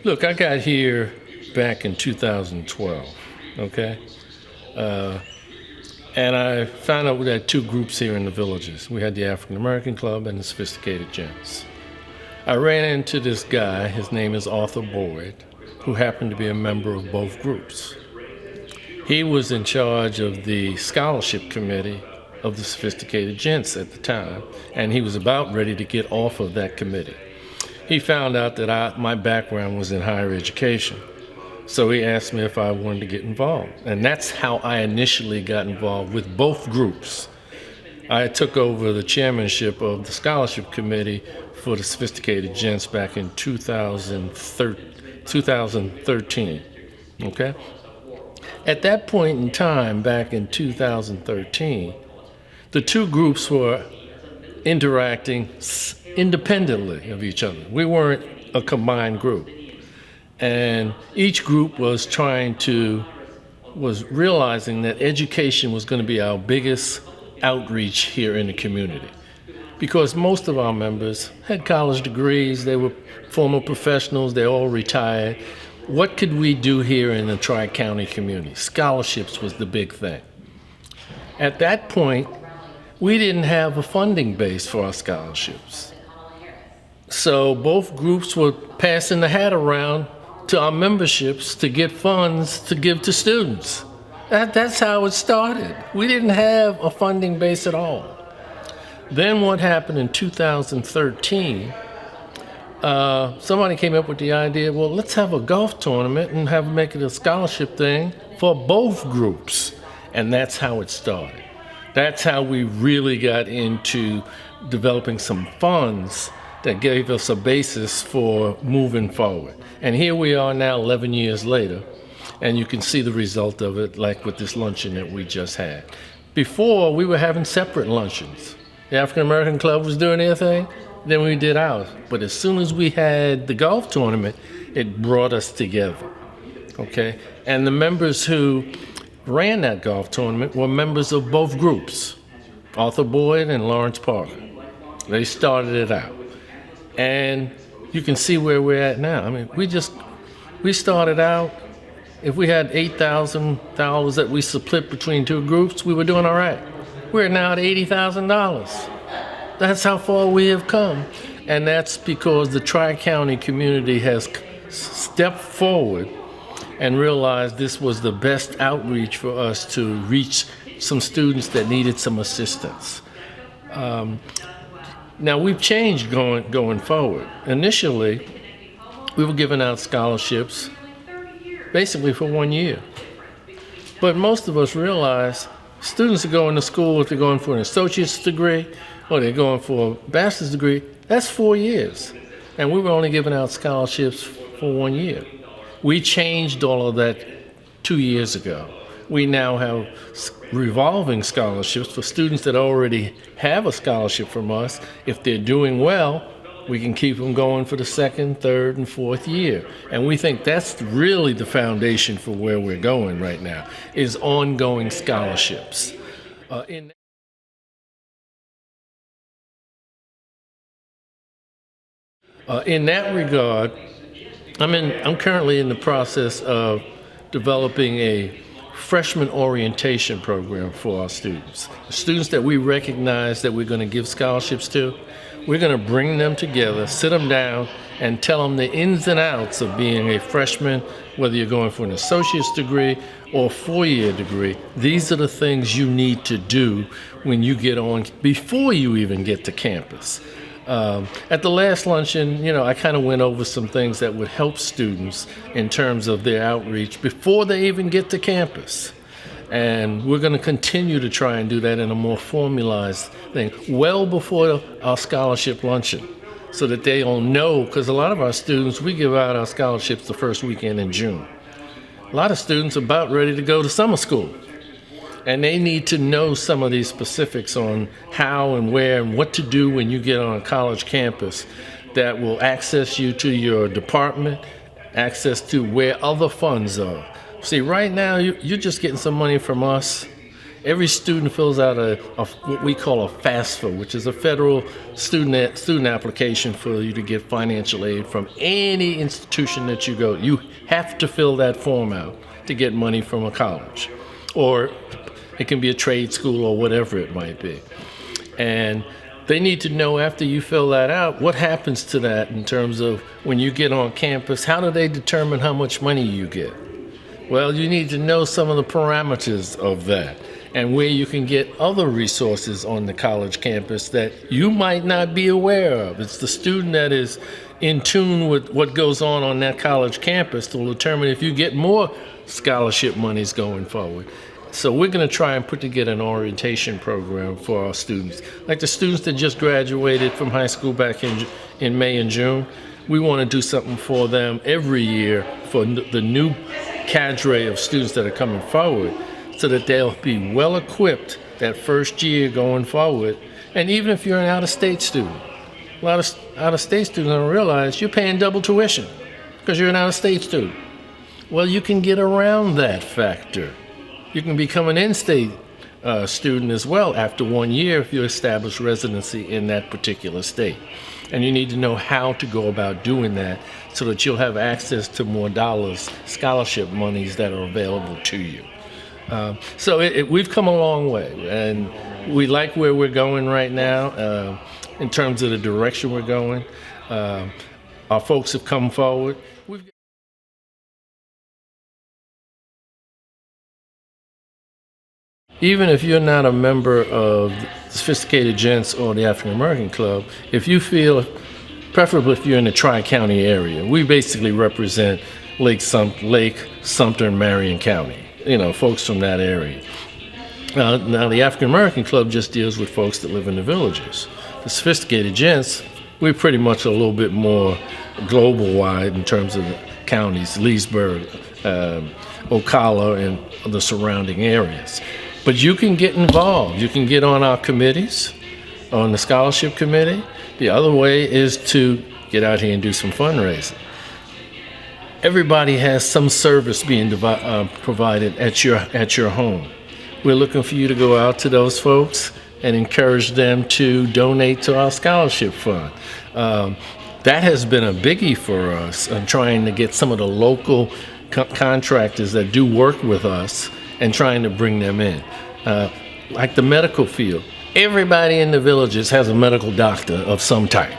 Look, I got here back in 2012, okay? And I found out we had two groups here in the villages. We had the African American Club and the Sophisticated Gents. I ran into this guy, his name is Arthur Boyd, who happened to be a member of both groups. He was in charge of the scholarship committee of the Sophisticated Gents at the time, and he was about ready to get off of that committee. He found out that my background was in higher education, so he asked me if I wanted to get involved, and that's how I initially got involved with both groups. I took over the chairmanship of the scholarship committee for the Sophisticated Gents back in 2013, okay? At that point in time, back in 2013, the two groups were interacting independently of each other. We weren't a combined group. And each group was realizing that education was going to be our biggest outreach here in the community. Because most of our members had college degrees, they were former professionals, they all retired. What could we do here in the Tri-County community? Scholarships was the big thing. At that point, we didn't have a funding base for our scholarships. So both groups were passing the hat around to our memberships to get funds to give to students. That's how it started. We didn't have a funding base at all. Then what happened in 2013, somebody came up with the idea, well, let's have a golf tournament and make it a scholarship thing for both groups. And that's how it started. That's how we really got into developing some funds that gave us a basis for moving forward. And here we are now 11 years later, and you can see the result of it, like with this luncheon that we just had. Before, we were having separate luncheons. The African American Club was doing their thing, then we did ours. But as soon as we had the golf tournament, it brought us together, okay? And the members who ran that golf tournament were members of both groups, Arthur Boyd and Lawrence Parker. They started it out. And you can see where we're at now. I mean, we started out, if we had $8,000 that we split between two groups, we were doing all right. We're now at $80,000. That's how far we have come. And that's because the Tri-County community has stepped forward and realized this was the best outreach for us to reach some students that needed some assistance. Now we've changed going forward. Initially, we were giving out scholarships basically for 1 year. But most of us realize students are going to school, if they're going for an associate's degree or they're going for a bachelor's degree, that's 4 years. And we were only giving out scholarships for 1 year. We changed all of that 2 years ago. We now have revolving scholarships for students that already have a scholarship from us. If they're doing well, we can keep them going for the second, third, and fourth year. And we think that's really the foundation for where we're going right now, is ongoing scholarships. In that regard, I'm currently in the process of developing a freshman orientation program for our students. The students that we recognize that we're going to give scholarships to, we're going to bring them together, sit them down, and tell them the ins and outs of being a freshman, whether you're going for an associate's degree or a 4-year degree. These are the things you need to do when you get on, before you even get to campus. At the last luncheon, I kind of went over some things that would help students in terms of their outreach before they even get to campus. And we're going to continue to try and do that in a more formalized thing, well before our scholarship luncheon, so that they all know, because a lot of our students, we give out our scholarships the first weekend in June. A lot of students are about ready to go to summer school. And they need to know some of these specifics on how and where and what to do when you get on a college campus that will access you to your department, access to where other funds are. See, right now, you're just getting some money from us, Every student fills out what we call a FAFSA, which is a federal student application for you to get financial aid from any institution that you go. You have to fill that form out to get money from a college, or it can be a trade school or whatever it might be. And they need to know after you fill that out, what happens to that in terms of when you get on campus, how do they determine how much money you get? Well, you need to know some of the parameters of that and where you can get other resources on the college campus that you might not be aware of. It's the student that is in tune with what goes on that college campus to determine if you get more scholarship monies going forward. So we're going to try and put together an orientation program for our students. Like the students that just graduated from high school back in May and June, we want to do something for them every year for the new cadre of students that are coming forward so that they'll be well equipped that first year going forward. And even if you're an out-of-state student, a lot of out-of-state students don't realize you're paying double tuition because you're an out-of-state student. Well, you can get around that factor. You can become an in-state student as well after 1 year if you establish residency in that particular state. And you need to know how to go about doing that so that you'll have access to more dollars, scholarship monies that are available to you. So we've come a long way, and we like where we're going right now in terms of the direction we're going. Our folks have come forward. Even if you're not a member of the Sophisticated Gents or the African American Club, if you feel, preferably if you're in the Tri-County area, we basically represent Lake Sumter, and Marion County, folks from that area. Now the African American Club just deals with folks that live in the villages. The Sophisticated Gents, we're pretty much a little bit more global-wide in terms of the counties, Leesburg, Ocala, and the surrounding areas. But you can get involved. You can get on our committees, on the scholarship committee. The other way is to get out here and do some fundraising. Everybody has some service being provided at your home. We're looking for you to go out to those folks and encourage them to donate to our scholarship fund. That has been a biggie for us in trying to get some of the local contractors that do work with us and trying to bring them in. Like the medical field, everybody in the villages has a medical doctor of some type.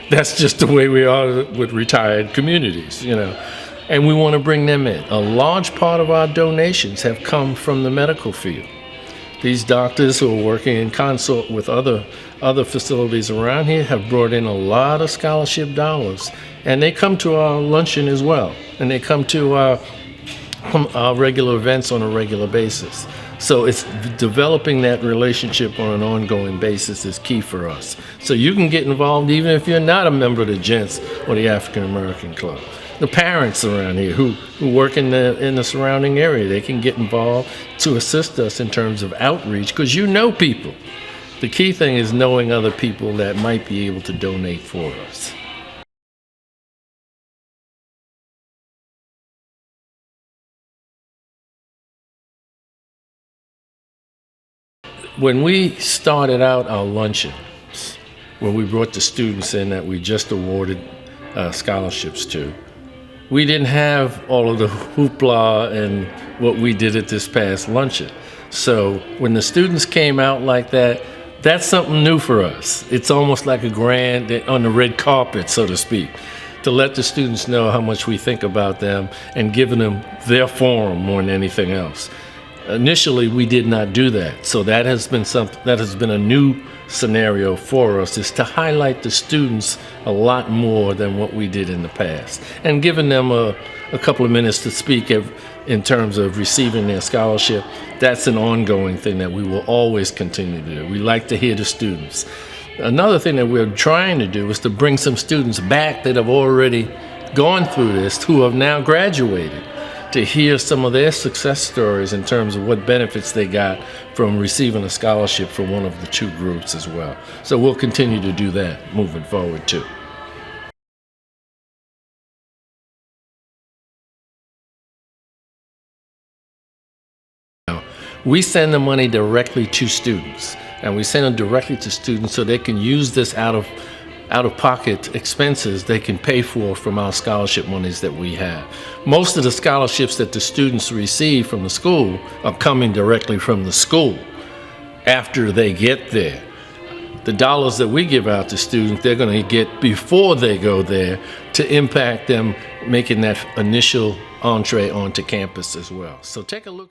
That's just the way we are with retired communities, and we want to bring them in. A large part of our donations have come from the medical field. These doctors who are working in consort with other facilities around here have brought in a lot of scholarship dollars, and they come to our luncheon as well, and they come to our regular events on a regular basis. So it's developing that relationship on an ongoing basis is key for us. So you can get involved even if you're not a member of the Gents or the African American Club. The parents around here who work in the surrounding area, they can get involved to assist us in terms of outreach because you know people. The key thing is knowing other people that might be able to donate for us. When we started out our luncheons, when we brought the students in that we just awarded scholarships to, we didn't have all of the hoopla and what we did at this past luncheon. So when the students came out like that, that's something new for us. It's almost like a grand on the red carpet, so to speak, to let the students know how much we think about them and giving them their forum more than anything else. Initially, we did not do that, so that has been a new scenario for us, is to highlight the students a lot more than what we did in the past, and giving them a couple of minutes to speak in terms of receiving their scholarship. That's an ongoing thing that we will always continue to do. We like to hear the students. Another thing that we're trying to do is to bring some students back that have already gone through this, who have now graduated, to hear some of their success stories in terms of what benefits they got from receiving a scholarship from one of the two groups as well. So we'll continue to do that moving forward too. We send the money directly to students, and we send it directly to students so they can use this out-of-pocket expenses they can pay for from our scholarship monies that we have. Most of the scholarships that the students receive from the school are coming directly from the school after they get there. The dollars that we give out to students, they're going to get before they go there to impact them making that initial entree onto campus as well. So take a look.